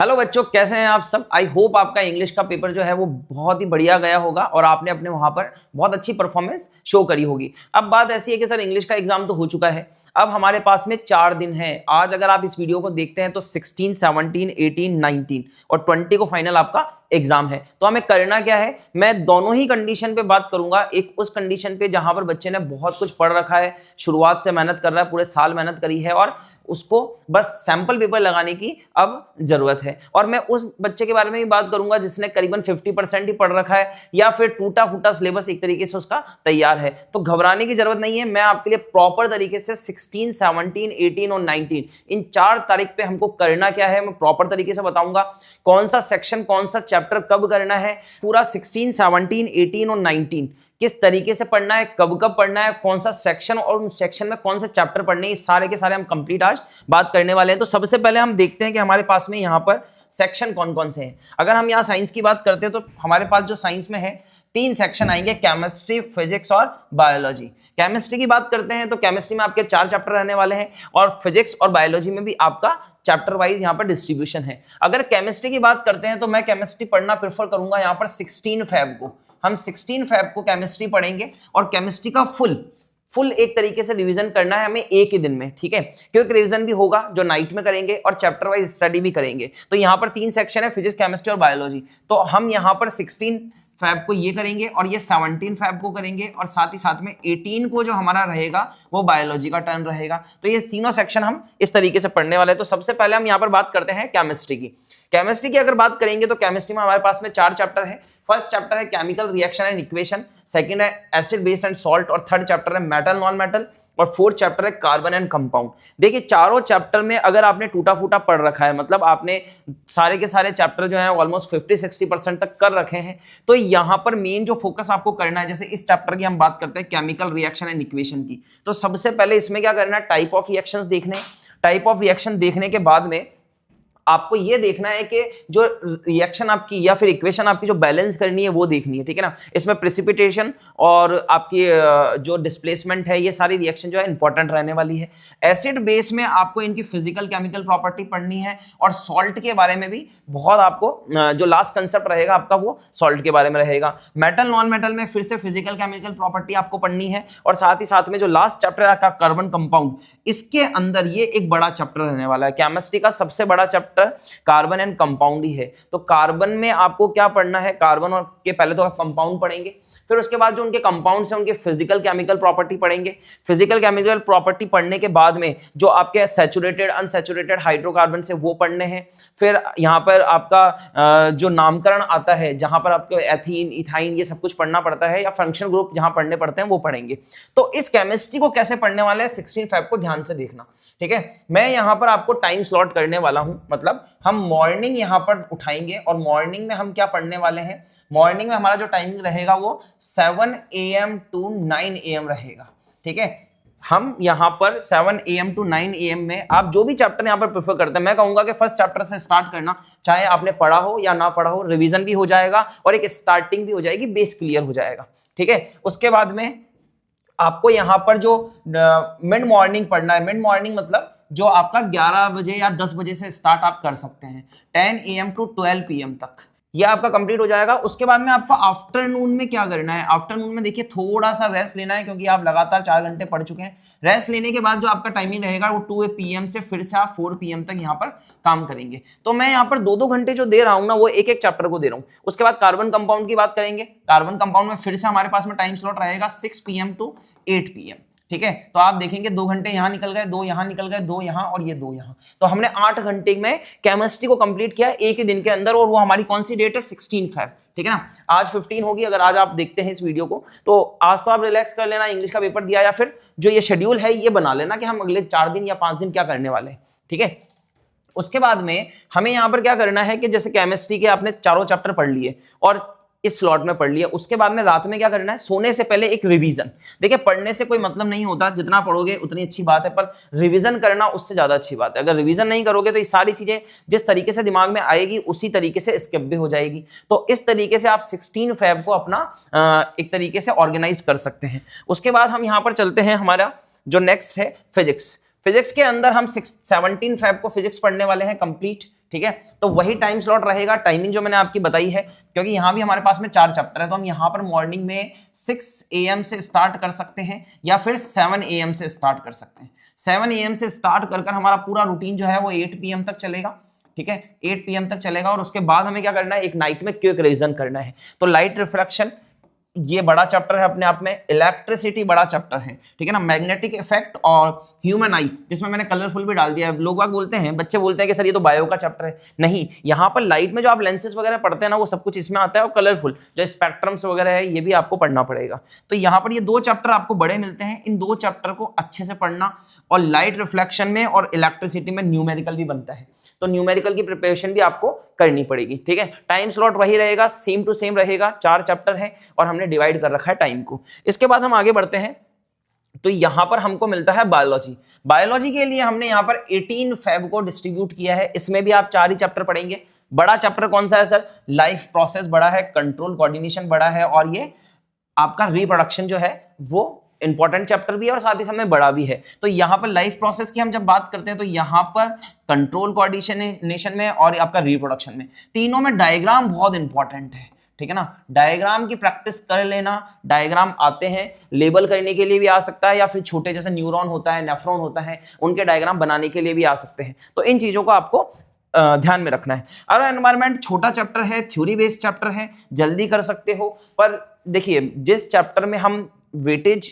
Hello बच्चों, कैसे हैं आप सब। आई होप आपका इंग्लिश का पेपर जो है वो बहुत ही बढ़िया गया होगा और आपने अपने वहां पर बहुत अच्छी परफॉर्मेंस शो करी होगी। अब बात ऐसी है कि सर इंग्लिश का एग्जाम तो हो चुका है, अब हमारे पास में 4 दिन है। आज अगर आप इस वीडियो को देखते हैं तो 16, 17, 18, 19 और 20 को फाइनल आपका एग्जाम है। तो हमें करना क्या है, मैं दोनों ही कंडीशन पे बात करूंगा। एक उस कंडीशन पे जहां पर बच्चे ने बहुत कुछ पढ़ रखा है, शुरुआत से मेहनत कर रहा है, पूरे साल मेहनत करी है और उसको बस सैंपल पेपर लगाने की अब जरूरत है। और मैं उस बच्चे के बारे में भी बात करूंगा जिसने करीबन 50% ही पढ़ रखा है या फिर टूटा फूटा सिलेबस एक तरीके से उसका तैयार है। तो घबराने की जरूरत नहीं है, मैं आपके लिए प्रॉपर तरीके से 16, 17, 18 और 19 इन 4 तारीख पे हमको करना क्या है मैं प्रॉपर तरीके से बताऊंगा। कौन सा सेक्शन, कौन सा चैप्टर कब करना है, पूरा 16, 17, 18 और 19 किस तरीके से पढ़ना है, कब कब पढ़ना है, कौन सा सेक्शन और उस सेक्शन में कौन से चैप्टर पढ़ने हैं, सारे के सारे हम कंप्लीट आज बात करने वाले हैं। तो सबसे पहले हम देखते हैं कि हमारे पास में यहाँ पर सेक्शन कौन कौन से हैं। अगर हम यहाँ साइंस की बात करते हैं तो हमारे पास जो साइंस में है 3 सेक्शन आएंगे, केमिस्ट्री, फिजिक्स और बायोलॉजी। केमिस्ट्री की बात करते हैं तो केमिस्ट्री में आपके 4 चैप्टर रहने वाले हैं और फिजिक्स और बायोलॉजी में भी आपका चैप्टर वाइज यहाँ पर डिस्ट्रीब्यूशन है। अगर केमिस्ट्री की बात करते हैं तो मैं केमिस्ट्री पढ़ना प्रेफर करूंगा यहाँ पर 16 फेब को। हम 16 फेब को केमिस्ट्री पढ़ेंगे और केमिस्ट्री का फुल एक तरीके से रिवीजन करना है हमें एक ही दिन में, ठीक है। क्योंकि रिवीजन भी होगा जो नाइट में करेंगे और चैप्टर वाइज स्टडी भी करेंगे। तो यहाँ पर 3 सेक्शन है, फिजिक्स, केमिस्ट्री और बायोलॉजी। तो हम यहाँ पर 16 फैब को ये करेंगे और ये 17 फैब को करेंगे और साथ ही साथ में 18 को जो हमारा रहेगा वो बायोलॉजी का टर्न रहेगा। तो ये तीनों सेक्शन हम इस तरीके से पढ़ने वाले हैं। तो सबसे पहले हम यहाँ पर बात करते हैं केमिस्ट्री की। केमिस्ट्री की अगर बात करेंगे तो केमिस्ट्री में हमारे पास में 4 चैप्टर है। फर्स्ट चैप्टर है chemical reaction and equation, second है एसिड बेस एंड सॉल्ट और थर्ड चैप्टर है मेटल नॉन मेटल और फोर्थ चैप्टर है कार्बन एंड कंपाउंड। देखिए चारों चैप्टर में अगर आपने टूटा फूटा पढ़ रखा है, मतलब आपने सारे के सारे चैप्टर जो हैं ऑलमोस्ट 50-60% तक कर रखे हैं, तो यहां पर मेन जो फोकस आपको करना है, जैसे इस चैप्टर की हम बात करते हैं केमिकल रिएक्शन एंड इक्वेशन की, तो सबसे पहले इसमें क्या करना है, टाइप ऑफ रिएक्शंस देखने। टाइप ऑफ रिएक्शन देखने के बाद में आपको ये देखना है कि जो रिएक्शन आपकी या फिर इक्वेशन आपकी जो बैलेंस करनी है वो देखनी है, ठीक है ना। इसमें प्रेसिपिटेशन और आपकी जो डिस्प्लेसमेंट है, ये सारी रिएक्शन जो है इंपॉर्टेंट रहने वाली है। एसिड बेस में आपको इनकी फिजिकल केमिकल प्रॉपर्टी पढ़नी है और सॉल्ट के बारे में भी बहुत आपको जो लास्ट कंसेप्ट रहेगा आपका वो सॉल्ट के बारे में रहेगा। मेटल नॉन मेटल में फिर से फिजिकल केमिकल प्रॉपर्टी आपको पढ़नी है और साथ ही साथ में जो लास्ट चैप्टर है आपका कार्बन कंपाउंड, इसके अंदर ये एक बड़ा चैप्टर रहने वाला है। केमिस्ट्री का सबसे बड़ा चैप्टर कार्बन एंड कंपाउंड ही है। तो कार्बन में आपको क्या पढ़ना है, कार्बन और के पहले तो आप कंपाउंड पढ़ेंगे, फिर उसके बाद जो उनके कंपाउंड्स हैं उनके फिजिकल केमिकल प्रॉपर्टी पढ़ेंगे। फिजिकल केमिकल प्रॉपर्टी पढ़ने के बाद में जो आपके सैचुरेटेड अनसैचुरेटेड हाइड्रोकार्बन से वो पढ़ने हैं। फिर यहाँ पर आपका जो नामकरण आता है, जहां पर आपको एथीन, इथाइन ये सब कुछ पढ़ना पड़ता है या फंक्शनल ग्रुप जहां पढ़ने पड़ते हैं वो पढ़ेंगे। तो इस केमिस्ट्री को कैसे पढ़ने वाले हैं 16 फेब को ध्यान से देखना, ठीक है। मैं यहाँ पर आपको टाइम स्लॉट करने वाला हूं, मतलब हम मॉर्निंग यहाँ पर उठाएंगे और मॉर्निंग में हम क्या पढ़ने वाले हैं, मॉर्निंग में हमारा जो टाइमिंग रहेगा वो 7 AM to 9 AM रहेगा, ठीक है। हम यहाँ पर 7 AM to 9 AM में आप जो भी चैप्टर यहाँ पर प्रेफर करते हैं, मैं कहूंगा कि फर्स्ट चैप्टर से स्टार्ट करना, चाहे आपने पढ़ा हो या ना पढ़ा हो, रिवीजन भी हो जाएगा और एक स्टार्टिंग भी हो जाएगी, बेस क्लियर हो जाएगा, ठीक है। उसके बाद में आपको यहाँ पर जो मिड मॉर्निंग पढ़ना है, मिड मॉर्निंग मतलब जो आपका 11 बजे या 10 बजे से स्टार्ट आप कर सकते हैं 10 AM to 12 PM तक, ये आपका कंप्लीट हो जाएगा। उसके बाद में आपको आफ्टरनून में क्या करना है, आफ्टरनून में देखिए थोड़ा सा रेस्ट लेना है क्योंकि आप लगातार 4 घंटे पढ़ चुके हैं। रेस्ट लेने के बाद जो आपका टाइमिंग रहेगा वो 2 PM से फिर से आप 4 PM तक यहाँ पर काम करेंगे। तो मैं यहाँ पर 2-2 घंटे जो दे रहा हूँ ना वो एक एक चैप्टर को दे रहा हूँ। उसके बाद कार्बन कंपाउंड की बात करेंगे। कार्बन कंपाउंड में फिर से हमारे पास में टाइम स्लॉट रहेगा 6 PM to 8 PM, ठीक है। तो आप देखेंगे 2 घंटे यहां निकल गए, 2 यहां निकल गए, 2 यहां और ये 2 यहां। तो हमने 8 घंटे में केमिस्ट्री को कंप्लीट किया एक ही दिन के अंदर और वो हमारी कौन सी डेट है 16 फेब, ठीक है ना। आज 15 होगी, अगर आज आप देखते हैं इस वीडियो को तो आज तो आप रिलैक्स कर लेना, इंग्लिश का पेपर दिया या फिर जो ये शेड्यूल है ये बना लेना कि हम अगले 4 दिन या 5 दिन क्या करने वाले हैं, ठीक है। उसके बाद में हमें यहाँ पर क्या करना है कि जैसे केमिस्ट्री के आपने चारों चैप्टर पढ़ लिए और इस स्लॉट में पढ़ लिया, उसके बाद में रात में क्या करना है, सोने से पहले एक रिवीजन। देखिए पढ़ने से कोई मतलब नहीं होता, जितना पढ़ोगे उतनी अच्छी बात है, पर रिवीजन करना उससे ज्यादा अच्छी बात है। अगर रिवीजन नहीं करोगे तो ये सारी चीजें जिस तरीके से दिमाग में आएगी उसी तरीके से स्किप भी हो जाएगी। तो इस तरीके से आप 16 फेब को अपना एक तरीके से ऑर्गेनाइज कर सकते हैं। उसके बाद हम यहाँ पर चलते हैं, हमारा जो नेक्स्ट है फिजिक्स। फिजिक्स के अंदर हम 17 फेब को फिजिक्स पढ़ने वाले हैं कंप्लीट, ठीक है। तो वही टाइम स्लॉट रहेगा, टाइमिंग जो मैंने आपकी बताई है, क्योंकि यहाँ भी हमारे पास में 4 चैप्टर है, तो हम यहाँ पर मॉर्निंग में 6 AM से स्टार्ट कर सकते हैं या फिर 7 AM से स्टार्ट कर सकते हैं। 7 AM से स्टार्ट कर हमारा पूरा रूटीन जो है वो 8 PM तक चलेगा, ठीक है, 8 PM तक चलेगा। और उसके बाद हमें क्या करना है, एक नाइट में क्विक रिवीजन करना है। तो लाइट रिफ्रैक्शन ये बड़ा चैप्टर है अपने आप में, इलेक्ट्रिसिटी बड़ा चैप्टर है, ठीक है ना, मैग्नेटिक इफेक्ट और ह्यूमन आई, जिसमें मैंने कलरफुल भी डाल दिया है। लोग बाग बोलते हैं, बच्चे बोलते हैं कि सर ये तो बायो का चैप्टर है। नहीं, यहाँ पर लाइट में जो आप लेंसेज वगैरह पढ़ते हैं ना, वो सब कुछ इसमें आता है, और कलरफुल जो स्पेक्ट्रम्स वगैरह है ये भी आपको पढ़ना पड़ेगा। तो यहाँ पर ये 2 चैप्टर आपको बड़े मिलते हैं, इन 2 चैप्टर को अच्छे से पढ़ना। और लाइट रिफ्लेक्शन में और इलेक्ट्रिसिटी में न्यूमेरिकल भी बनता है, तो न्यूमेरिकल की प्रिपरेशन भी आपको करनी पड़ेगी, ठीक है। टाइम स्लॉट वही रहेगा, सेम टू सेम रहेगा, 4 चैप्टर है और हमने डिवाइड कर रखा है टाइम को। इसके बाद हम आगे बढ़ते हैं, तो यहां पर हमको मिलता है बायोलॉजी। बायोलॉजी के लिए हमने यहां पर 18 फेब को डिस्ट्रीब्यूट किया है। इसमें भी आप 4 ही चैप्टर पढ़ेंगे। बड़ा चैप्टर कौन सा है सर? लाइफ प्रोसेस बड़ा है, कंट्रोल कोऑर्डिनेशन बड़ा है, और ये आपका रिप्रोडक्शन जो है वो इंपॉर्टेंट चैप्टर भी है और साथ ही साथ बड़ा भी है। तो यहाँ पर लाइफ प्रोसेस की हम जब बात करते हैं तो यहाँ पर कंट्रोल कोऑर्डिनेशन में और आपका रिप्रोडक्शन में, तीनों में डायग्राम बहुत इंपॉर्टेंट है, ठीक है ना। डायग्राम की प्रैक्टिस कर लेना। डायग्राम आते हैं, लेबल करने के लिए भी आ सकता है, या फिर छोटे जैसे न्यूरॉन होता है, नेफ्रॉन होता है, उनके डायग्राम बनाने के लिए भी आ सकते हैं। तो इन चीजों को आपको ध्यान में रखना है। और एनवायरनमेंट छोटा चैप्टर है, थ्योरी बेस्ड चैप्टर है, जल्दी कर सकते हो। पर देखिए, जिस चैप्टर में हम वेटेज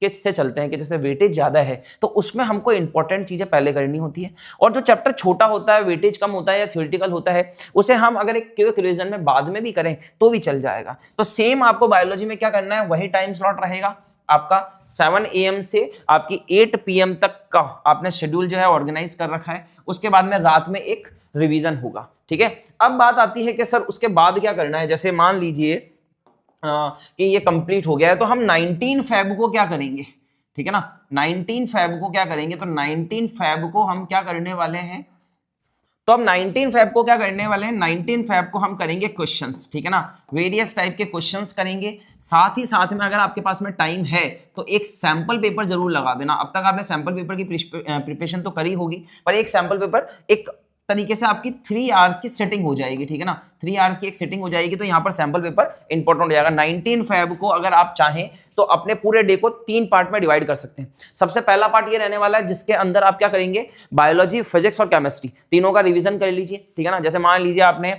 के से चलते हैं कि जैसे वेटेज ज्यादा है तो उसमें हमको इंपॉर्टेंट चीजें पहले करनी होती है, और जो चैप्टर छोटा होता है, वेटेज कम होता है या थ्योरेटिकल होता है, उसे हम अगर एक क्विक रिवीजन में बाद में भी करें तो भी चल जाएगा। तो सेम आपको बायोलॉजी में क्या करना है, वही टाइम स्लॉट रहेगा आपका। 7 AM से आपकी 8 PM तक का आपने शेड्यूल जो है ऑर्गेनाइज कर रखा है। उसके बाद में रात में एक रिवीजन होगा, ठीक है। अब बात आती है कि सर उसके बाद क्या करना है। जैसे मान लीजिए कि ये कंप्लीट हो गया है, तो हम 19 फेब को क्या करेंगे, ठीक है ना। 19 फेब को क्या करेंगे, तो 19 फेब को हम क्या करने वाले हैं, तो हम 19 फेब को क्या करने वाले हैं, 19 फेब को हम करेंगे क्वेश्चंस, ठीक है ना। वेरियस टाइप के क्वेश्चंस करेंगे। साथ ही साथ में अगर आपके पास में टाइम है तो एक सैंपल पेपर जरूर लगा देना। अब तक आपने सैंपल पेपर की प्रिपरेशन तो करी होगी, पर एक सैंपल पेपर एक तरीके से आपकी 3 आवर्स की सेटिंग हो जाएगी, ठीक है ना। 3 आवर्स की एक सेटिंग हो जाएगी, तो यहाँ पर सैंपल पेपर इंपॉर्टेंट हो जाएगा। 19 फेब को अगर आप चाहें तो अपने पूरे डे को 3 पार्ट में डिवाइड कर सकते हैं। सबसे पहला पार्ट ये रहने वाला है जिसके अंदर आप क्या करेंगे, बायोलॉजी, फिजिक्स और केमिस्ट्री तीनों का रिवीजन कर लीजिए, ठीक है ना। जैसे मान लीजिए आपने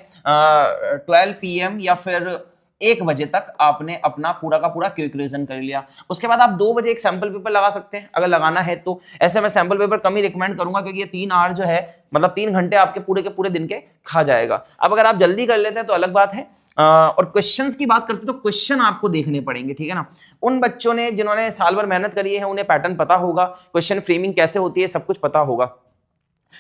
12 PM या फिर 1 बजे तक आपने अपना पूरा का पूरा क्विक रिवीजन कर लिया। उसके बाद आप 2 बजे एक सैंपल पेपर लगा सकते हैं अगर लगाना है तो। ऐसे मैं सैंपल पेपर कम ही रिकमेंड करूंगा, क्योंकि ये 3 आवर जो है, मतलब 3 घंटे आपके पूरे दिन के खा जाएगा। अब अगर आप जल्दी कर लेते हैं तो अलग बात है। और क्वेश्चंस की बात करते हैं तो क्वेश्चन आपको देखने पड़ेंगे, ठीक है ना। उन बच्चों ने जिन्होंने साल भर मेहनत करी है उन्हें पैटर्न पता होगा, क्वेश्चन फ्रेमिंग कैसे होती है सब कुछ पता होगा।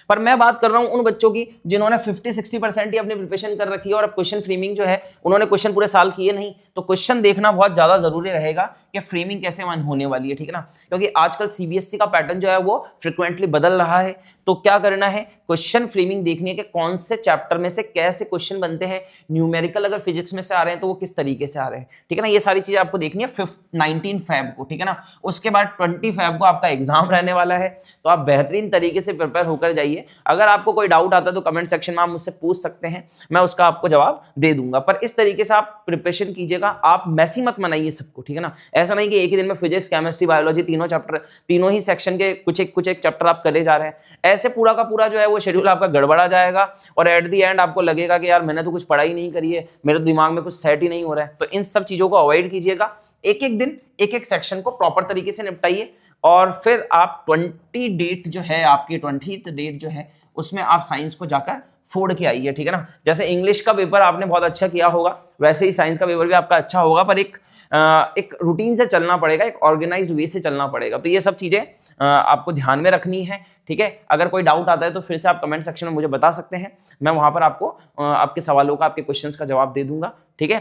पर मैं बात कर रहा हूं उन बच्चों की जिन्होंने 50-60% ही अपनी प्रिपरेशन कर रखी है और अब क्वेश्चन फ्रेमिंग जो है उन्होंने क्वेश्चन पूरे साल किए नहीं, तो क्वेश्चन देखना बहुत ज्यादा जरूरी रहेगा कि फ्रेमिंग कैसे होने वाली है, ठीक है ना। क्योंकि आजकल CBSE का पैटर्न जो है वो फ्रिक्वेंटली बदल रहा है, तो क्या करना है, क्वेश्चन फ्रेमिंग देखनी है कि कौन से चैप्टर में से कैसे क्वेश्चन बनते हैं। न्यूमेरिकल अगर फिजिक्स में से आ रहे हैं तो वो किस तरीके से आ रहे हैं, ठीक है ना। ये सारी चीजें आपको देखनी है 19 फेब को, ठीक है ना। उसके बाद 20 फेब को आपका एग्जाम रहने वाला है, तो आप बेहतरीन तरीके से प्रिपेयर होकर जाइए। अगर आपको कोई डाउट आता है तो कमेंट सेक्शन में आप मुझसे पूछ सकते हैं, मैं उसका आपको जवाब दे दूंगा। पर इस तरीके से आप प्रिपरेशन कीजिएगा, आप मैसी मत बनाइए सबको, ठीक है ना। ऐसा नहीं कि एक ही दिन में फिजिक्स, केमिस्ट्री, बायोलॉजी तीनों चैप्टर, तीनों ही सेक्शन के कुछ एक चैप्टर आप करे जा रहे हैं। ऐसे पूरा का पूरा जो है वो शेड्यूल आपका गड़बड़ा जाएगा और एट दी एंड आपको लगेगा कि यार मैंने तो कुछ पढ़ाई नहीं करी है, मेरे दिमाग में कुछ सेट ही नहीं हो रहा है। तो इन सब चीजों को अवॉइड कीजिएगा। एक एक दिन एक एक सेक्शन को प्रॉपर तरीके से निपटाइए, और फिर आप 20 डेट जो है आपकी 20th डेट जो है उसमें आप साइंस को जाकर फोड़ के आइए, ठीक है ना। जैसे इंग्लिश का पेपर आपने बहुत अच्छा किया होगा, वैसे ही साइंस का पेपर भी आपका अच्छा होगा, पर एक रूटीन से चलना पड़ेगा, एक ऑर्गेनाइज्ड वे से चलना पड़ेगा। तो ये सब चीजें आपको ध्यान में रखनी है, ठीक है। अगर कोई डाउट आता है तो फिर से आप कमेंट सेक्शन में मुझे बता सकते हैं, मैं वहां पर आपको आपके सवालों का, आपके क्वेश्चंस का जवाब दे दूंगा, ठीक है।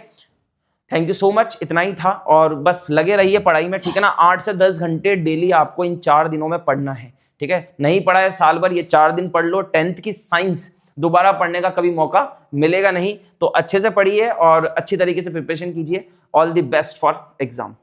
थैंक यू सो मच, इतना ही था। और बस लगे रहिए पढ़ाई में, ठीक है ना। 8 से 10 घंटे डेली आपको इन 4 दिनों में पढ़ना है, ठीक है। नहीं पढ़ा है साल भर, ये 4 दिन पढ़ लो। 10th की साइंस दोबारा पढ़ने का कभी मौका मिलेगा नहीं, तो अच्छे से पढ़िए और अच्छी तरीके से प्रिपरेशन कीजिए। All the best for exam.